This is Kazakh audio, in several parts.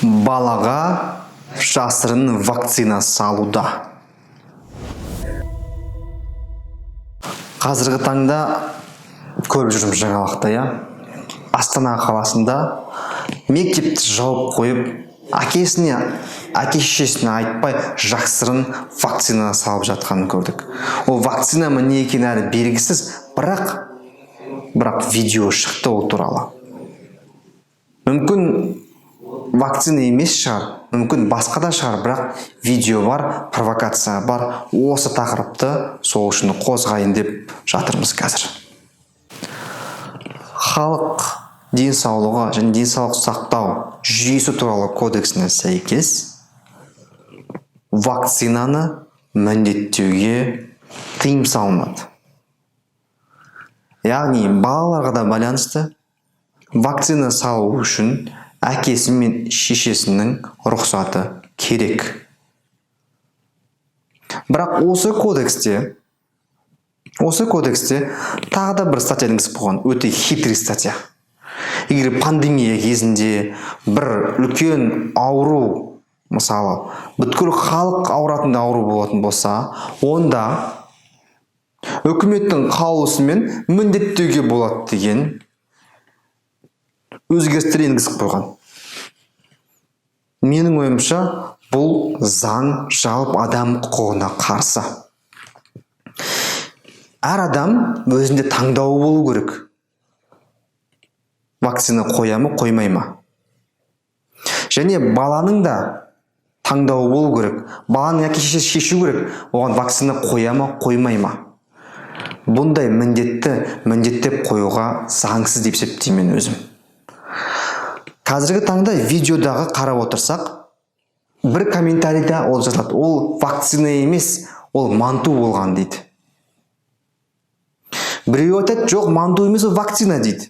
балаға жасырын вакцина салуда. Қазіргі таңда көріп жүрміз жаңалықта, Астана қаласында мектепті жауып қойып, әке-шешесіне айтпай жасырын вакцина салып жатқанын көрдік. Ол вакцина не екені әлі белгісіз, бірақ видео шықты ол туралы. Мүмкін вакцина емес шығар, мүмкін басқа да шығар, бірақ видео бар, провокация бар. Осы тақырыпты сол үшін қозғайын деп жатырмыз қазір. Халық денсаулығы және денсаулық сақтау жүйесі туралы кодексіне сәйкес вакцинаны міндеттеуге тыйым салынады. Яғни балаларға да байланысты вакцина салу үшін әкесі мен шешесінің рұқсаты керек. Бірақ осы кодексте тағы да бір статья енгізіп қойған, өте хитрый статья. Егер пандемия кезінде бір үлкен ауру, мысалы, бүткіл халық ауыратын ауру болатын болса, онда үкіметтің қаулысымен міндеттеуге болады деген өзгерістер енгізіп қойған. Менің ойымша, бұл заң жалпы адам құқығына қарсы. Әр адам өзінде таңдауы болу керек. Вакцина қоя ма, қоймай ма? Және баланың да таңдауы болу керек. Баланың әке-шешесі шешу керек, оған вакцина қоя ма, қоймай ма? Бұндай міндеттеп қоюға заңсыз деп есептеймін өзім. Қазіргі таңда видеодағы қарап отырсақ, бір комментарийда ол жазылады. Ол вакцина емес, ол манту болған дейді. Біреу айтады, жоқ, манту емес, ол вакцина дейді.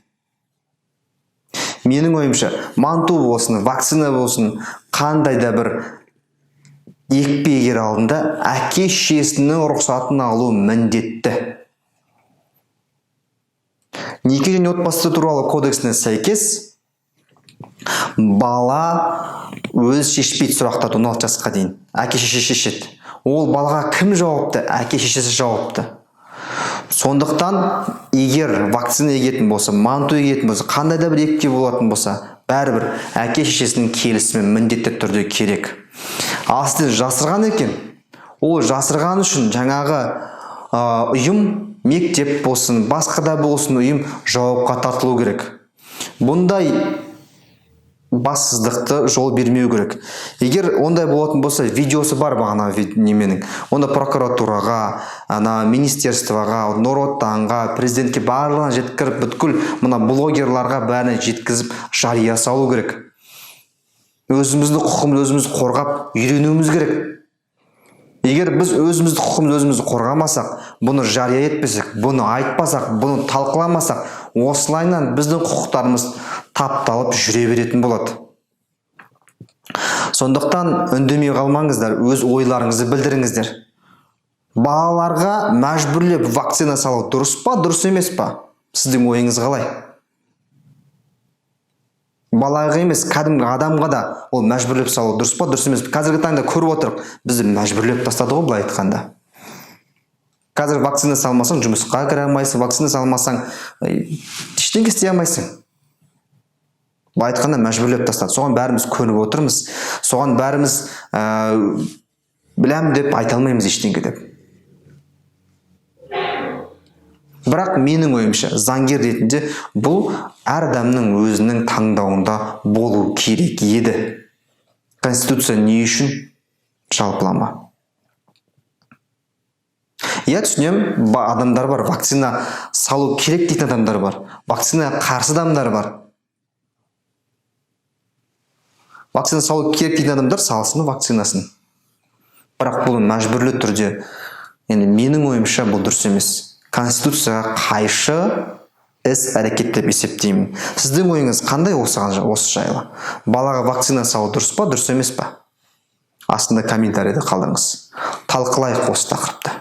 Менің ойымша, манту болсын, вакцина болсын, қандай да бір екпе егер алдында әке-шешесінің рұқсатын алу міндетті. Неке және отбасы туралы кодексіне сәйкес, бала өз шешпейді сұрақтарды 16 жасқа дейін. Әке-шеше шешеді. Ол балаға кім жауапты? Әке-шешесі жауапты. Сондықтан, егер вакцина егетін болса, манту егетін болса, қандай да бір екпе болатын болса, бәрібір әке-шешесінің келісімі міндетті түрде керек. Ал сізден жасырған екен, ол жасырған үшін жаңағы ұйым, мектеп болсын, басқа да болсын ұйым жауапқа тартылу керек. Бұндай бассыздықты жол бермеу керек. Егер ондай болатын болса, видеосы бар бағана неменің. Онда прокуратураға, министерствоға, Нұротанға, президентке барлығына жеткіріп, бүткіл мына блогерларға бәріне жеткізіп жария салу керек. Өзімізді құқымыз өзіміз қорғап үйренуіміз керек. Егер біз өзімізді құқымыз өзімізді қорғамасақ, бұны жария етпесек, бұны айтпасақ, бұны талқыламасақ, осылайынан біздің құқықтарымыз тапталып жүре беретін болады. Сондықтан үндемей қалмаңыздар, өз ойларыңызды білдіріңіздер. Балаларға мәжбүрлеп вакцина салу дұрыс па, дұрыс емес па? Сіздің ойыңыз қалай? Балаға емес, кәдімгі адамға да ол мәжбүрлеп салу дұрыс па, дұрыс емес па? Қазіргі таңда көріп отырық, бізді мәжбүрлеп тастады ғой, былай айтқанда. Қазір вакцина салмасаң, жұмысқа кіре алмайсың, вакцина салмасаң, ештеңе істей алмайсың. Былай айтқанда мәжбүрлеп тастады. Соған бәріміз көніп отырмыз. Соған бәріміз білем деп айта алмаймыз ештеңе деп. Бірақ менің ойымша, заңгер ретінде бұл әр адамның өзінің таңдауында болу керек еді. Конституция не үшін жалпылама? Түсінем, адамдар бар, вакцина салу керек дейтін адамдар бар. Вакцина қарсы адамдар бар. Вакцина салу керек дейтін адамдар салсын вакцинасын. Бірақ бұл мәжбүрлі түрде, менің ойымша бұл дұрыс емес. Конституцияға қайшы іс әрекет деп есептеймін. Сіздің ойыңыз қандай осы жайлы? Балаға вакцина салу дұрыс па, дұрыс емес па? Астында комментарийді қалдырыңыз. Талқылайық осы тақырыпты.